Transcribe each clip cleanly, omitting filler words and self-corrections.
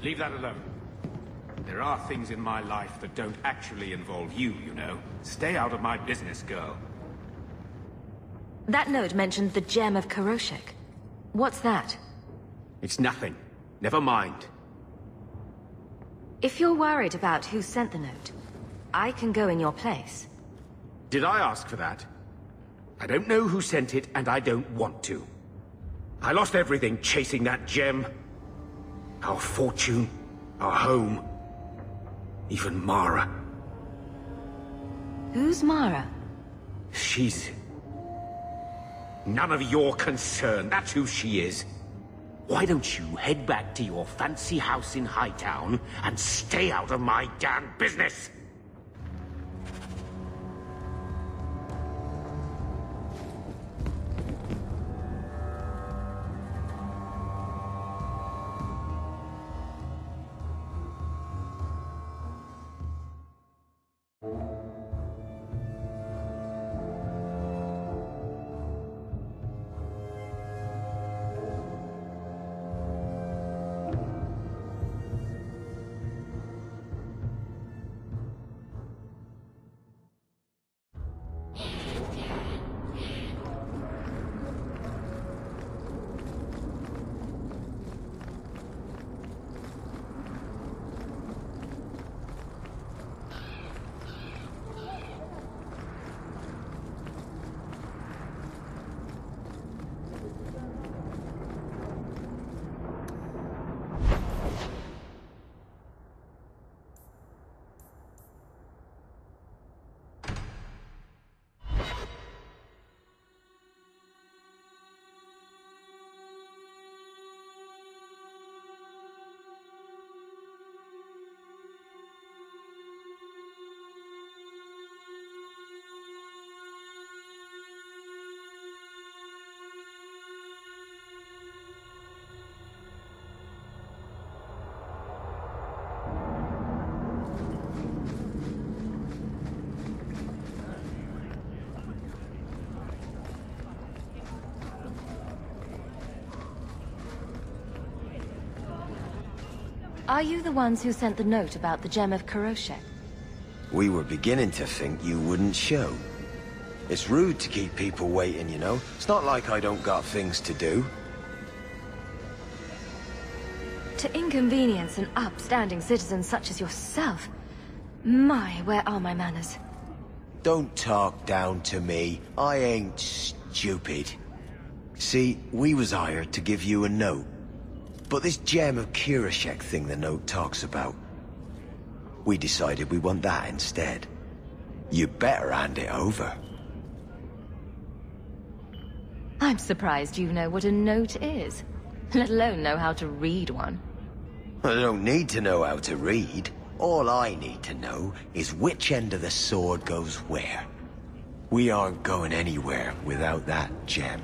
Leave that alone. There are things in my life that don't actually involve you, you know. Stay out of my business, girl. That note mentioned the Gem of Kiroshek. What's that? It's nothing. Never mind. If you're worried about who sent the note, I can go in your place. Did I ask for that? I don't know who sent it, and I don't want to. I lost everything chasing that gem. Our fortune, our home, even Mara. Who's Mara? She's... none of your concern, that's who she is. Why don't you head back to your fancy house in Hightown and stay out of my damn business? Are you the ones who sent the note about the Gem of Kiroshek? We were beginning to think you wouldn't show. It's rude to keep people waiting, you know? It's not like I don't got things to do. To inconvenience an upstanding citizen such as yourself? My, where are my manners? Don't talk down to me. I ain't stupid. See, we was hired to give you a note. But this Gem of Kiroshek thing the note talks about, we decided we want that instead. You better hand it over. I'm surprised you know what a note is, let alone know how to read one. I don't need to know how to read. All I need to know is which end of the sword goes where. We aren't going anywhere without that gem.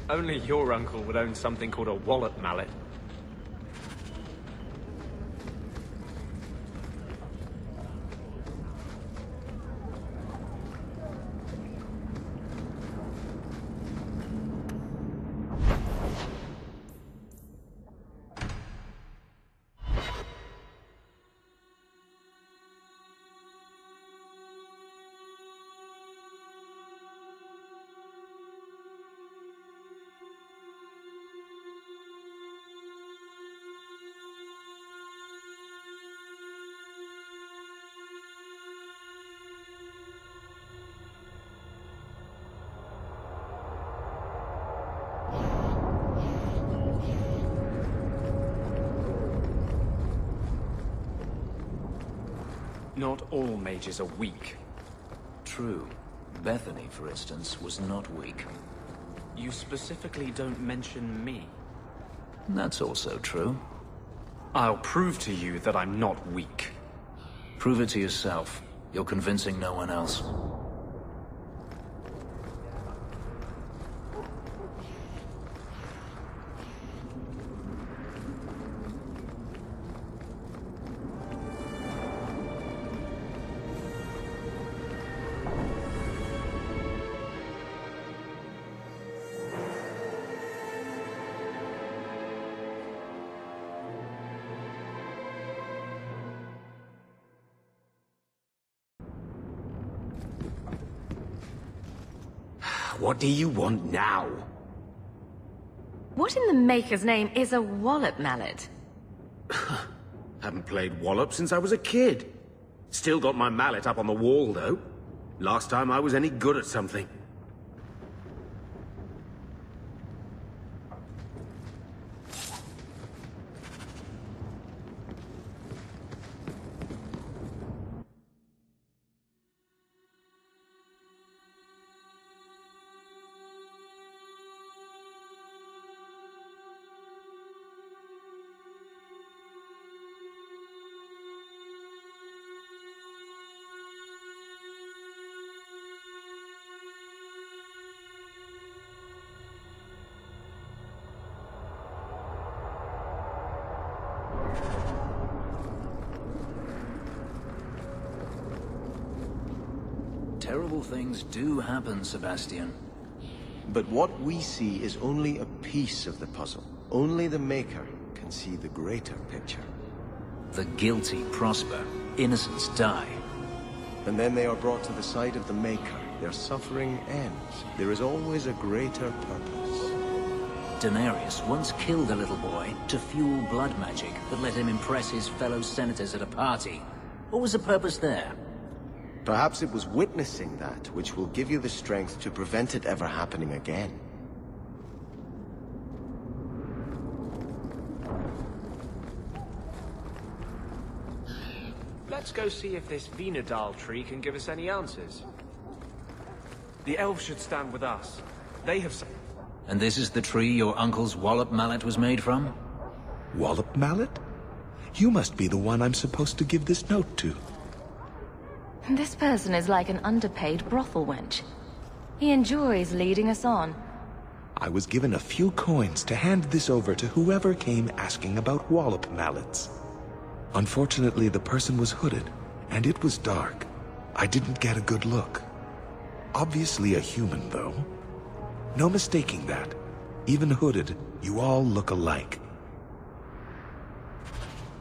Only your uncle would own something called a wallet mallet. Not all mages are weak. True. Bethany, for instance, was not weak. You specifically don't mention me. That's also true. I'll prove to you that I'm not weak. Prove it to yourself. You're convincing no one else. What do you want now? What in the Maker's name is a wallop mallet? Haven't played Wallop since I was a kid. Still got my mallet up on the wall, though. Last time I was any good at something. Terrible things do happen, Sebastian. But what we see is only a piece of the puzzle. Only the Maker can see the greater picture. The guilty prosper, innocents die. And then they are brought to the side of the Maker. Their suffering ends. There is always a greater purpose. Daenerys once killed a little boy to fuel blood magic that let him impress his fellow senators at a party. What was the purpose there? Perhaps it was witnessing that which will give you the strength to prevent it ever happening again. Let's go see if this Venedal tree can give us any answers. The elves should stand with us. They have... And this is the tree your uncle's wallop mallet was made from? Wallop mallet? You must be the one I'm supposed to give this note to. This person is like an underpaid brothel wench. He enjoys leading us on. I was given a few coins to hand this over to whoever came asking about wallop mallets. Unfortunately, the person was hooded, and it was dark. I didn't get a good look. Obviously a human, though. No mistaking that. Even hooded, you all look alike.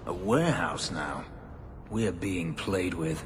A warehouse now. We're being played with.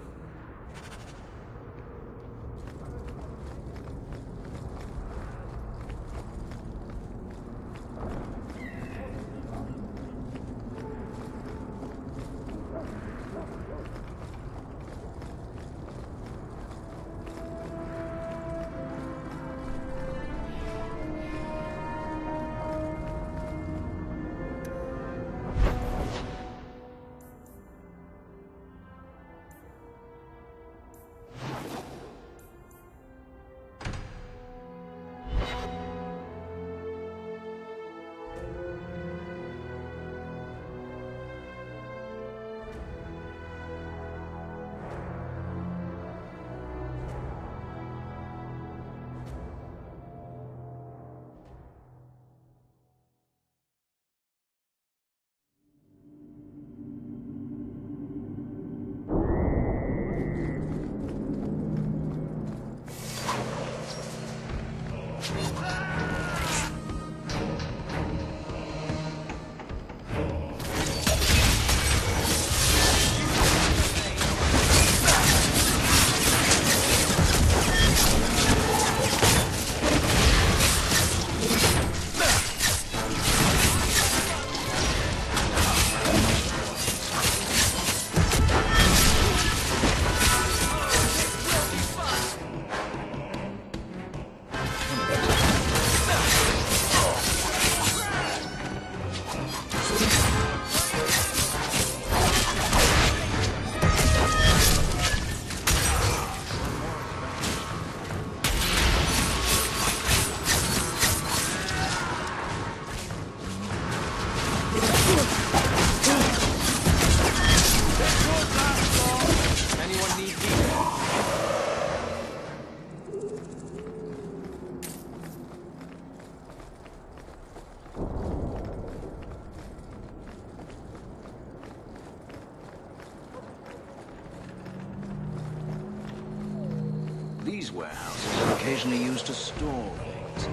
These warehouses are occasionally used to store things,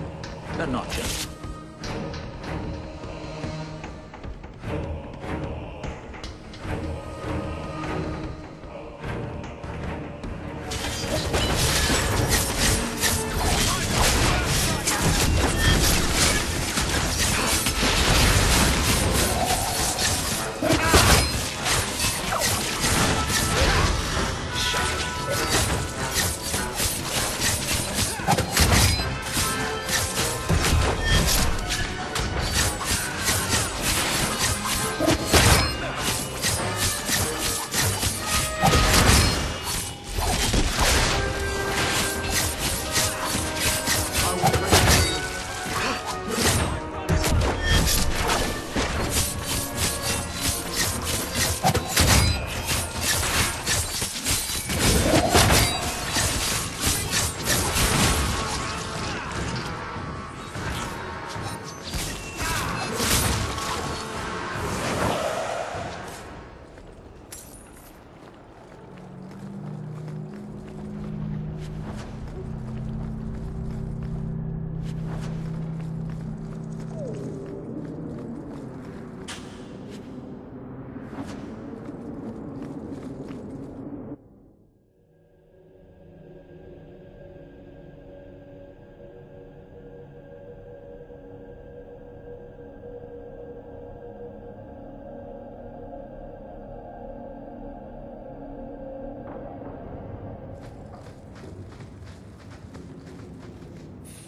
but not just.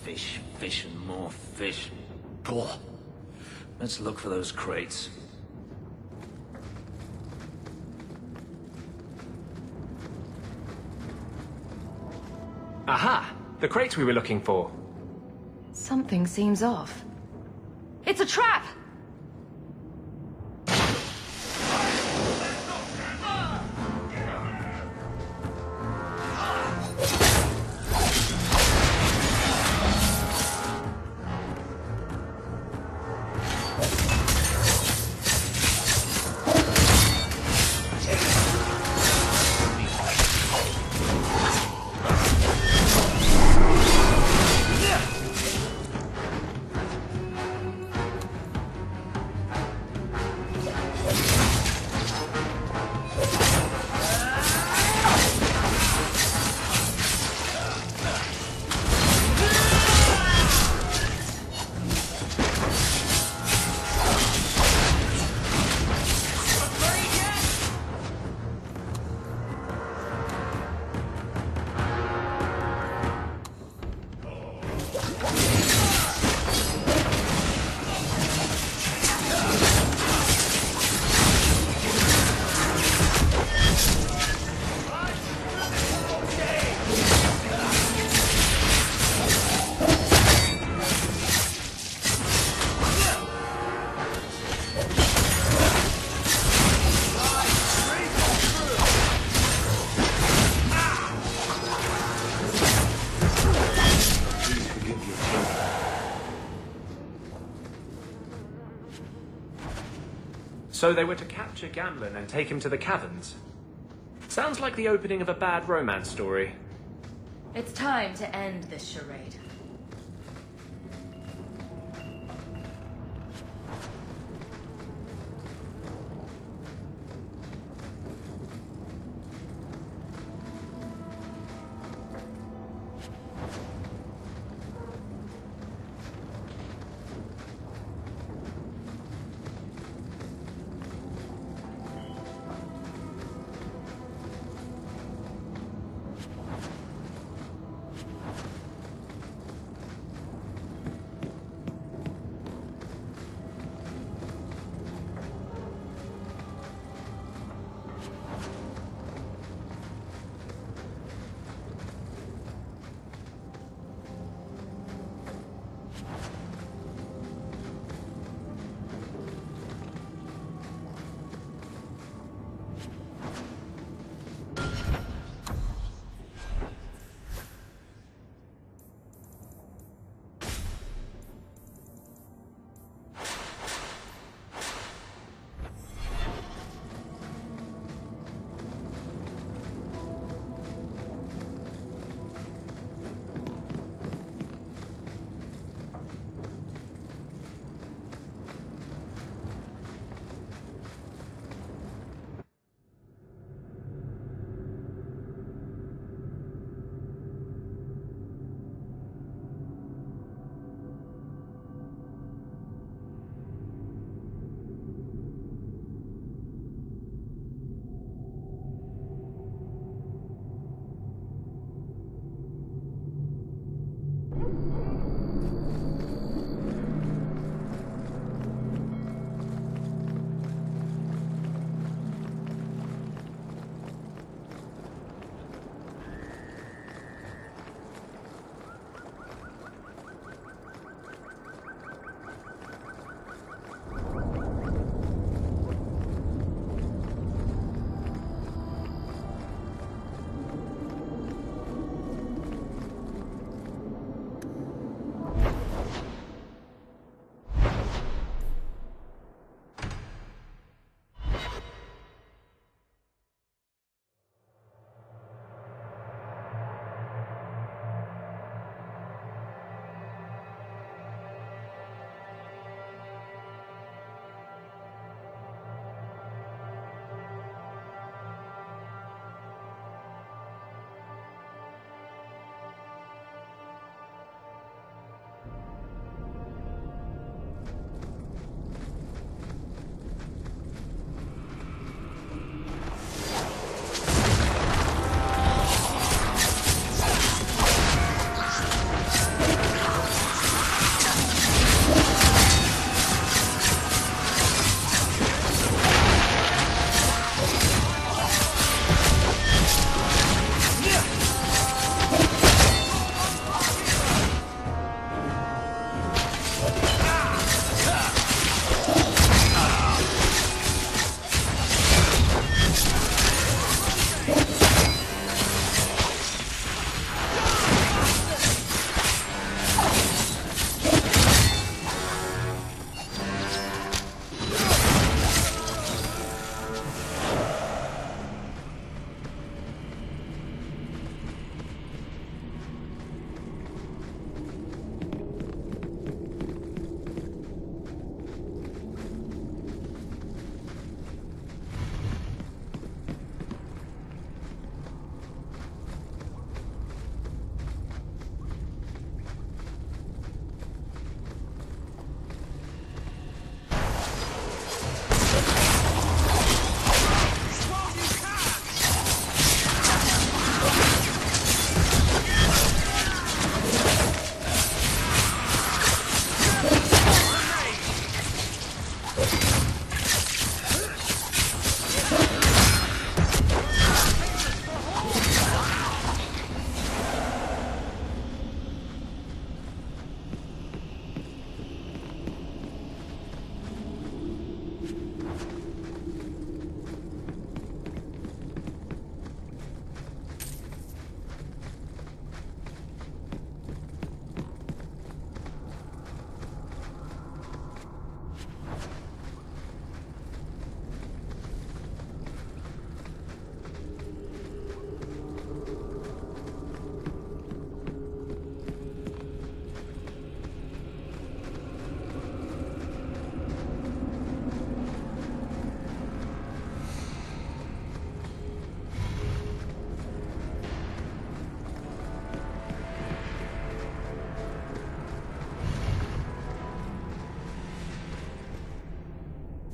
Fish, fish, and more fish. Poor. Let's look for those crates. Aha! The crates we were looking for. Something seems off. It's a trap! So they were to capture Gamlen and take him to the caverns. Sounds like the opening of a bad romance story. It's time to end this charade.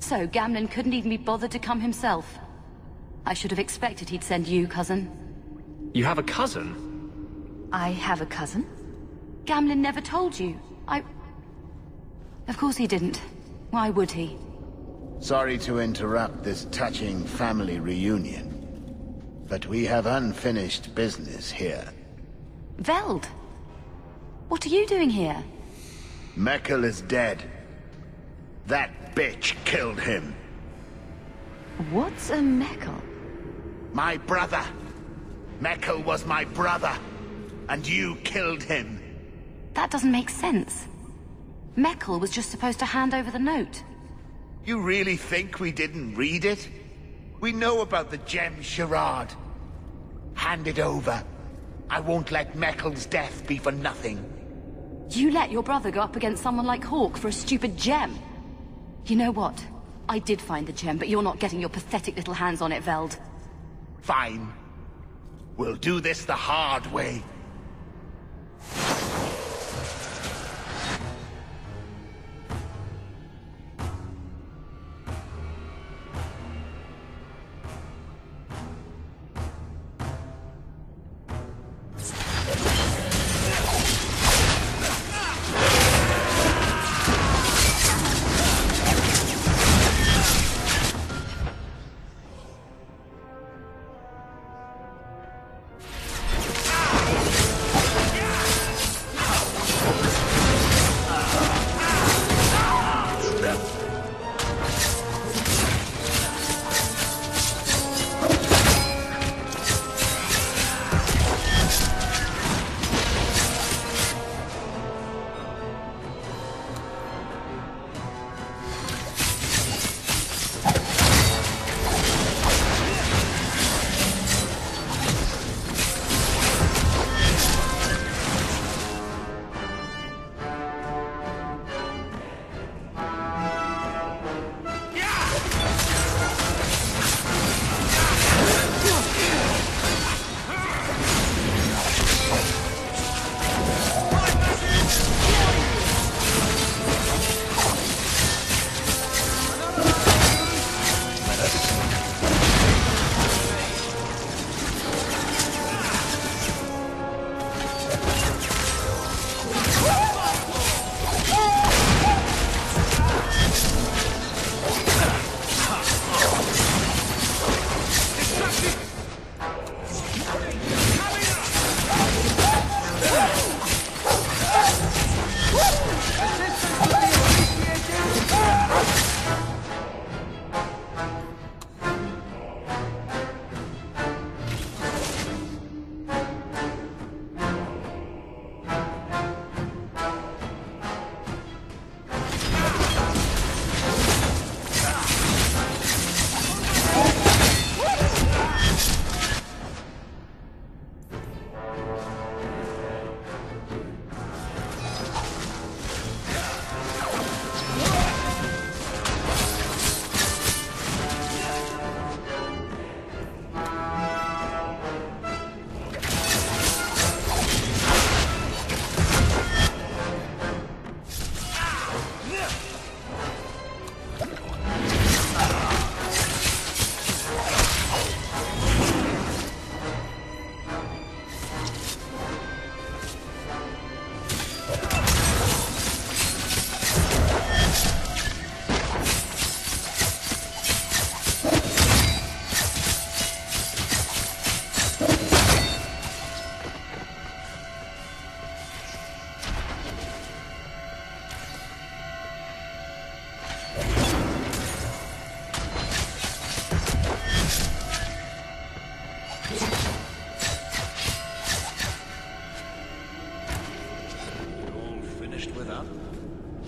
So Gamlen couldn't even be bothered to come himself. I should have expected he'd send you, cousin. You have a cousin? I have a cousin? Gamlen never told you. Of course he didn't. Why would he? Sorry to interrupt this touching family reunion, but we have unfinished business here. Veld! What are you doing here? Mekkel is dead. That bitch killed him. What's a Mekkel? My brother. Mekkel was my brother, and you killed him. That doesn't make sense. Mekkel was just supposed to hand over the note. You really think we didn't read it? We know about the gem charade. Hand it over. I won't let Mekkel's death be for nothing. You let your brother go up against someone like Hawke for a stupid gem. You know what? I did find the gem, but you're not getting your pathetic little hands on it, Veld. Fine. We'll do this the hard way.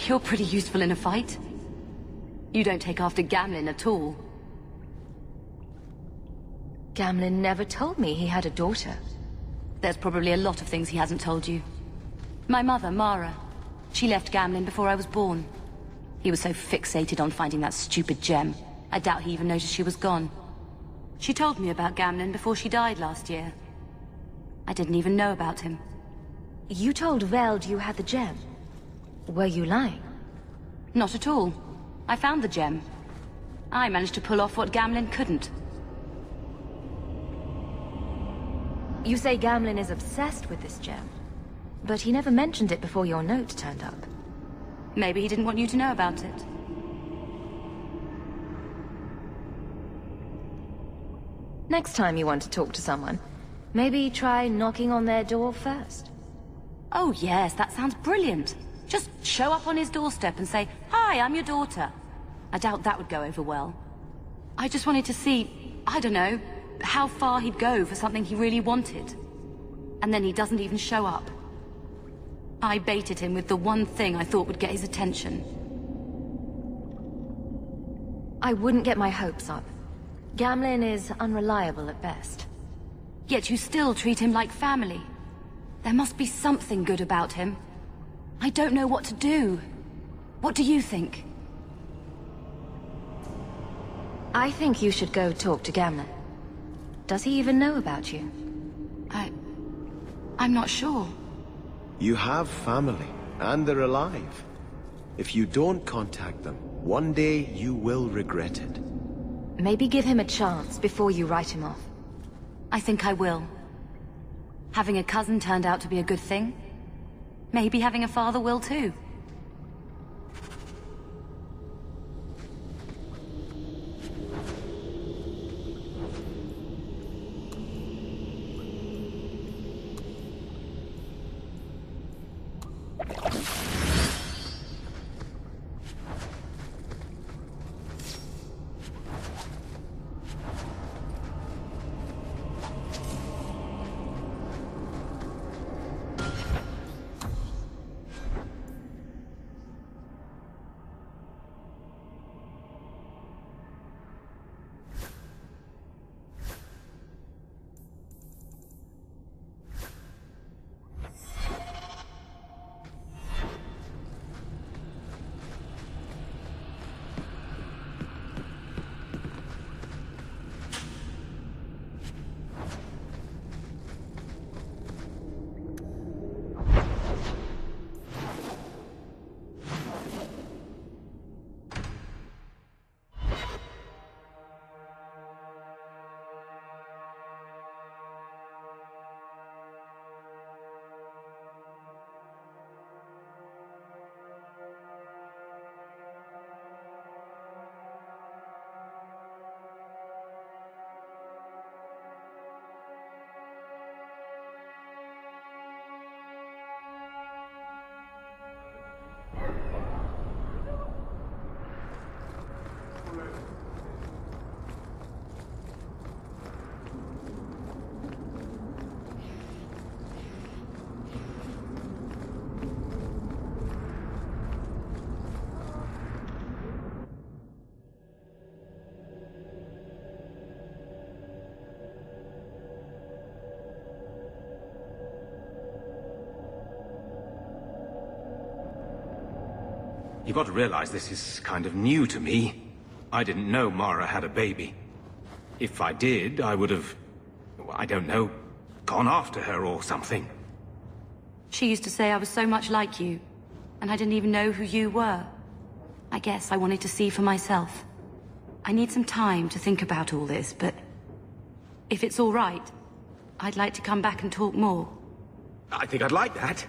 You're pretty useful in a fight. You don't take after Gamlen at all. Gamlen never told me he had a daughter. There's probably a lot of things he hasn't told you. My mother, Mara, she left Gamlen before I was born. He was so fixated on finding that stupid gem, I doubt he even noticed she was gone. She told me about Gamlen before she died last year. I didn't even know about him. You told Veld you had the gem. Were you lying? Not at all. I found the gem. I managed to pull off what Gamlen couldn't. You say Gamlen is obsessed with this gem, but he never mentioned it before your note turned up. Maybe he didn't want you to know about it. Next time you want to talk to someone, maybe try knocking on their door first. Oh yes, that sounds brilliant. Just show up on his doorstep and say, "Hi, I'm your daughter." I doubt that would go over well. I just wanted to see, I don't know, how far he'd go for something he really wanted. And then he doesn't even show up. I baited him with the one thing I thought would get his attention. I wouldn't get my hopes up. Gamlen is unreliable at best. Yet you still treat him like family. There must be something good about him. I don't know what to do. What do you think? I think you should go talk to Gamlen. Does he even know about you? I'm not sure. You have family, and they're alive. If you don't contact them, one day you will regret it. Maybe give him a chance before you write him off. I think I will. Having a cousin turned out to be a good thing. Maybe having a father will too. You've got to realize this is kind of new to me. I didn't know Mara had a baby. If I did, I would have, I don't know, gone after her or something. She used to say I was so much like you, and I didn't even know who you were. I guess I wanted to see for myself. I need some time to think about all this, but if it's all right, I'd like to come back and talk more. I think I'd like that.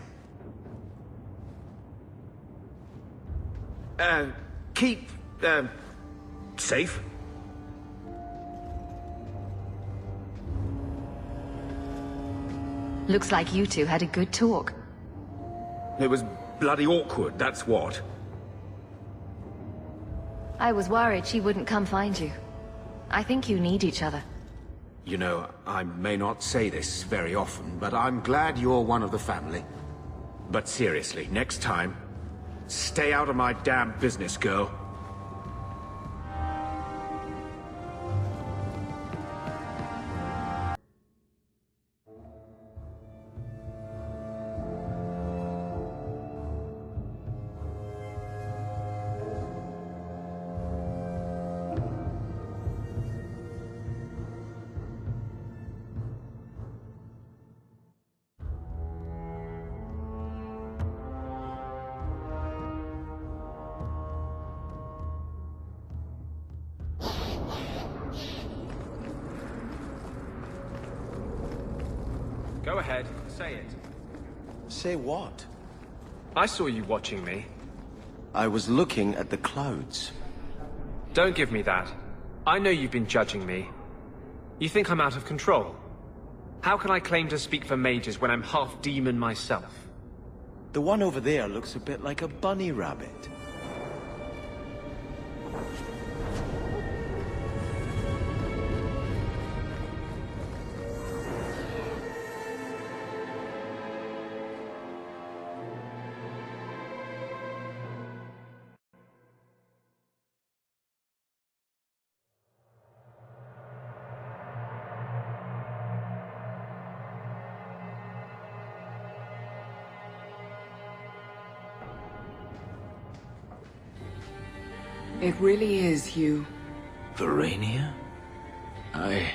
Keep, safe. Looks like you two had a good talk. It was bloody awkward, that's what. I was worried she wouldn't come find you. I think you need each other. You know, I may not say this very often, but I'm glad you're one of the family. But seriously, next time, stay out of my damn business, girl. Go ahead, say it. Say what? I saw you watching me. I was looking at the clouds. Don't give me that. I know you've been judging me. You think I'm out of control? How can I claim to speak for mages when I'm half demon myself? The one over there looks a bit like a bunny rabbit. It really is you. Verania? I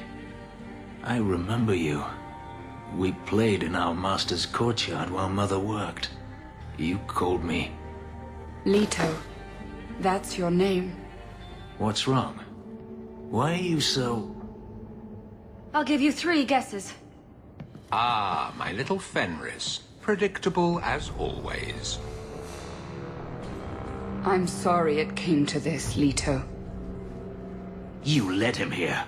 remember you. We played in our master's courtyard while Mother worked. You called me. Leto. That's your name. What's wrong? Why are you so... I'll give you 3 guesses. Ah, my little Fenris. Predictable as always. I'm sorry it came to this, Leto. You led him here.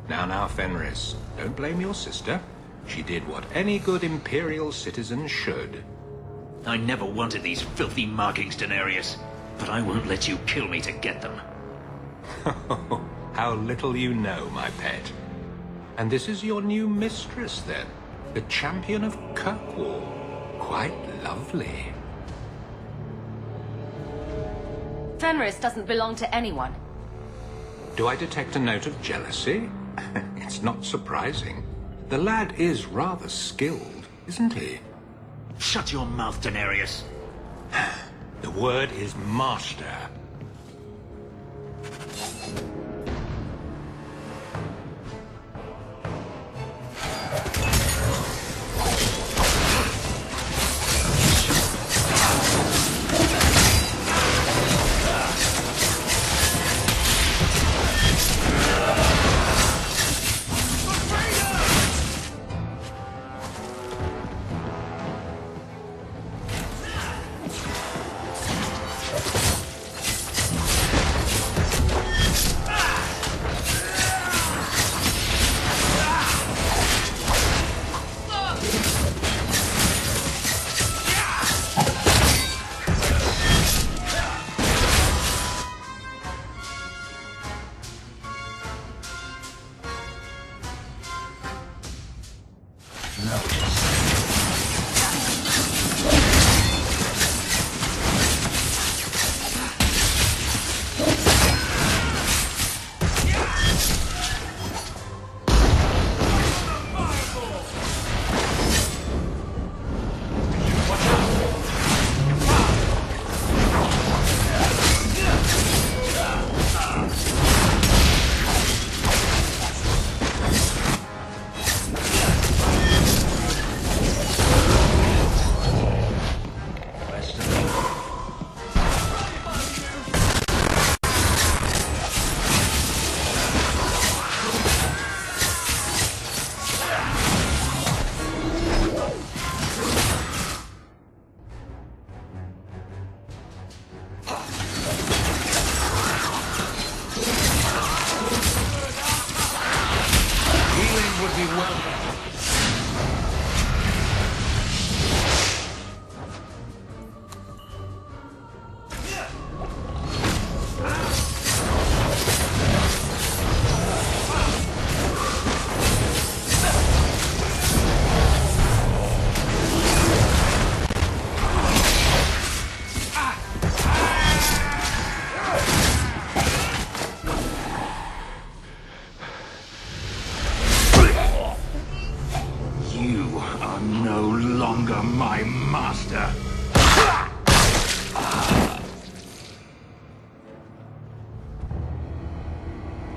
Now, Fenris. Don't blame your sister. She did what any good Imperial citizen should. I never wanted these filthy markings, Daenerys. But I won't let you kill me to get them. How little you know, my pet. And this is your new mistress, then? The champion of Kirkwall. Quite lovely. Fenris doesn't belong to anyone. Do I detect a note of jealousy? It's not surprising. The lad is rather skilled, isn't he? Shut your mouth, Daenerys. The word is master.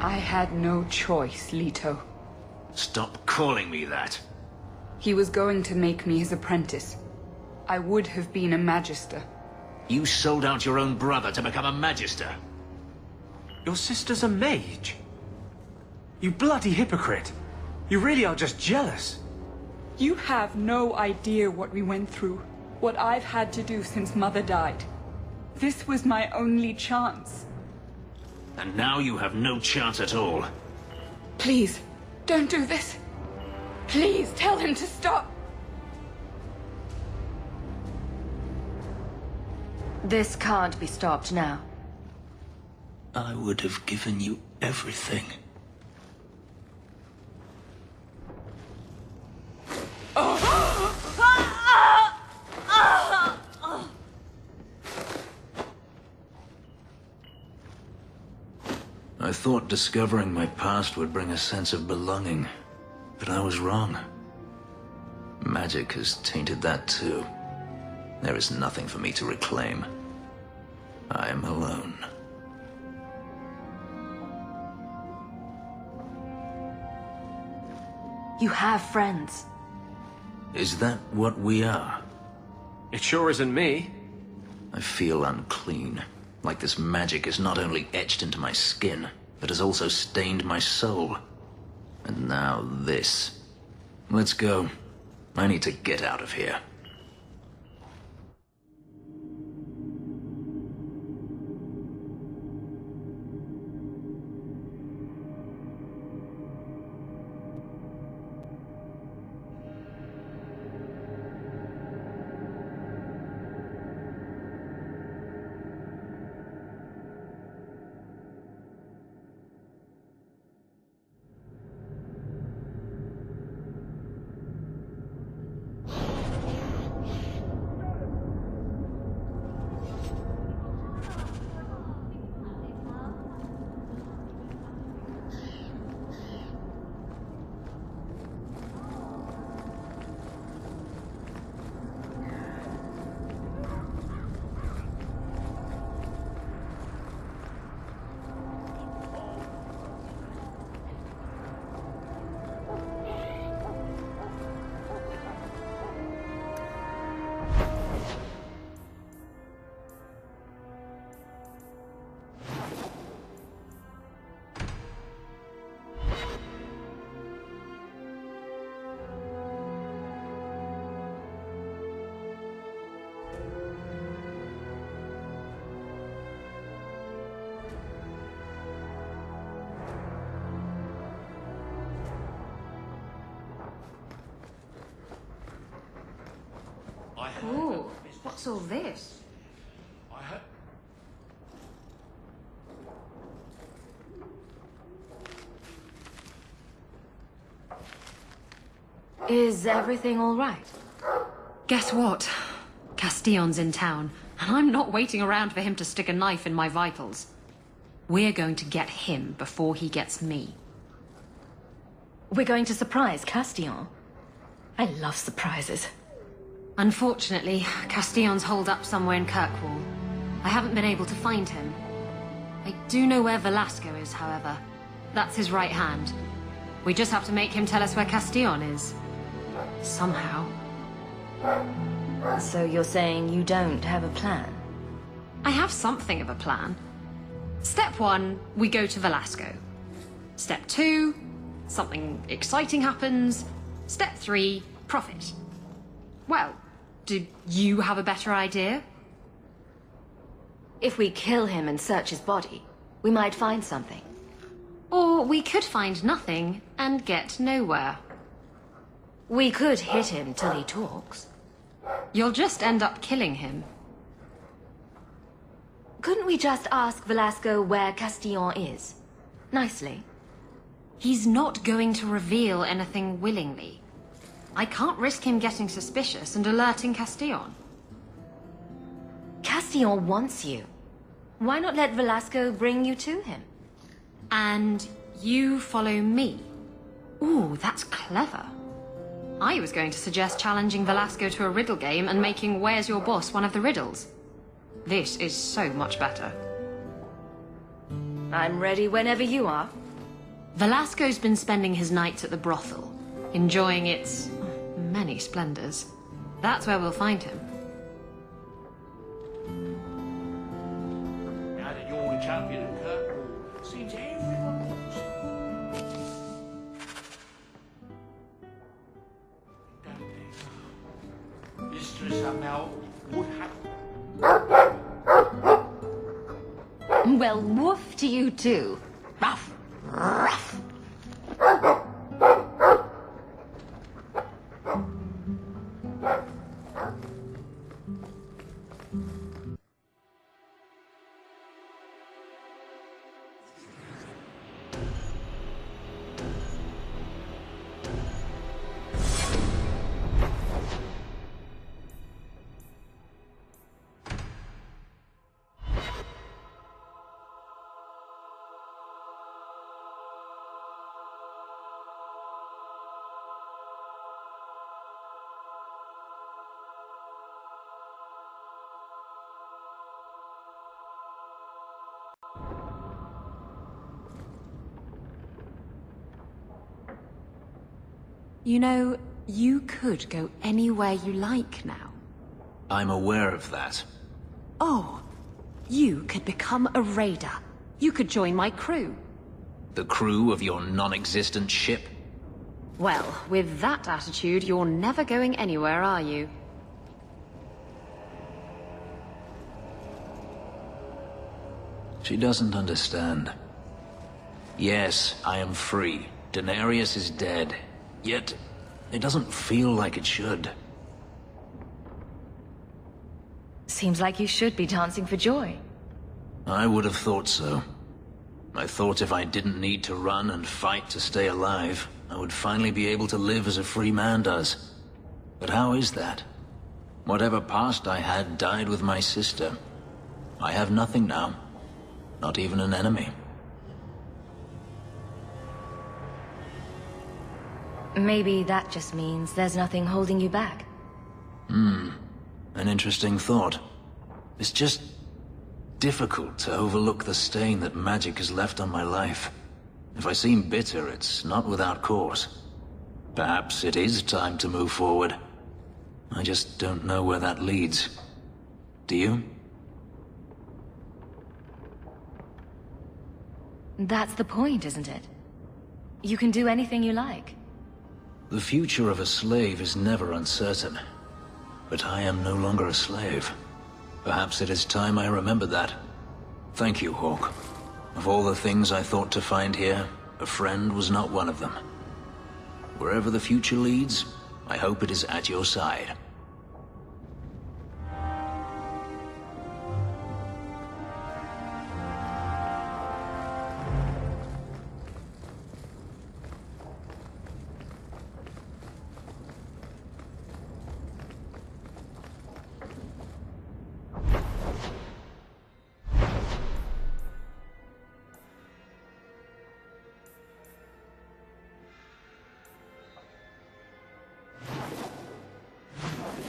I had no choice, Leto. Stop calling me that. He was going to make me his apprentice. I would have been a Magister. You sold out your own brother to become a Magister. Your sister's a mage? You bloody hypocrite. You really are just jealous. You have no idea what we went through, what I've had to do since Mother died. This was my only chance. And now you have no chance at all. Please, don't do this. Please, tell him to stop. This can't be stopped now. I would have given you everything. I thought discovering my past would bring a sense of belonging, but I was wrong. Magic has tainted that too. There is nothing for me to reclaim. I am alone. You have friends. Is that what we are? It sure isn't me. I feel unclean. Like this magic is not only etched into my skin, but has also stained my soul. And now this. Let's go. I need to get out of here. Ooh, what's all this? Is everything all right? Guess what? Castillon's in town, and I'm not waiting around for him to stick a knife in my vitals. We're going to get him before he gets me. We're going to surprise Castillon. I love surprises. Unfortunately, Castillon's holed up somewhere in Kirkwall. I haven't been able to find him. I do know where Velasco is, however. That's his right hand. We just have to make him tell us where Castillon is. Somehow. So you're saying you don't have a plan? I have something of a plan. Step 1, we go to Velasco. Step 2, something exciting happens. Step 3, profit. Well, do you have a better idea? If we kill him and search his body, we might find something. Or we could find nothing and get nowhere. We could hit him till he talks. You'll just end up killing him. Couldn't we just ask Velasco where Castillon is? Nicely. He's not going to reveal anything willingly. I can't risk him getting suspicious and alerting Castillon. Castillon wants you. Why not let Velasco bring you to him? And you follow me. Ooh, that's clever. I was going to suggest challenging Velasco to a riddle game and making Where's Your Boss one of the riddles. This is so much better. I'm ready whenever you are. Velasco's been spending his nights at the brothel, enjoying its many splendors. That's where we'll find him. Now that you're the champion of Kirkwall, seems everyone wants you. mistress, Amel, would have... Well, woof to you too. Ruff! Ruff! You know, you could go anywhere you like now. I'm aware of that. Oh, you could become a raider. You could join my crew. The crew of your non-existent ship? Well, with that attitude, you're never going anywhere, are you? She doesn't understand. Yes, I am free. Daenerys is dead. Yet, it doesn't feel like it should. Seems like you should be dancing for joy. I would have thought so. I thought if I didn't need to run and fight to stay alive, I would finally be able to live as a free man does. But how is that? Whatever past I had died with my sister. I have nothing now. Not even an enemy. Maybe that just means there's nothing holding you back. An interesting thought. It's just difficult to overlook the stain that magic has left on my life. If I seem bitter, it's not without cause. Perhaps it is time to move forward. I just don't know where that leads. Do you? That's the point, isn't it? You can do anything you like. The future of a slave is never uncertain. But I am no longer a slave. Perhaps it is time I remember that. Thank you, Hawke. Of all the things I thought to find here, a friend was not one of them. Wherever the future leads, I hope it is at your side.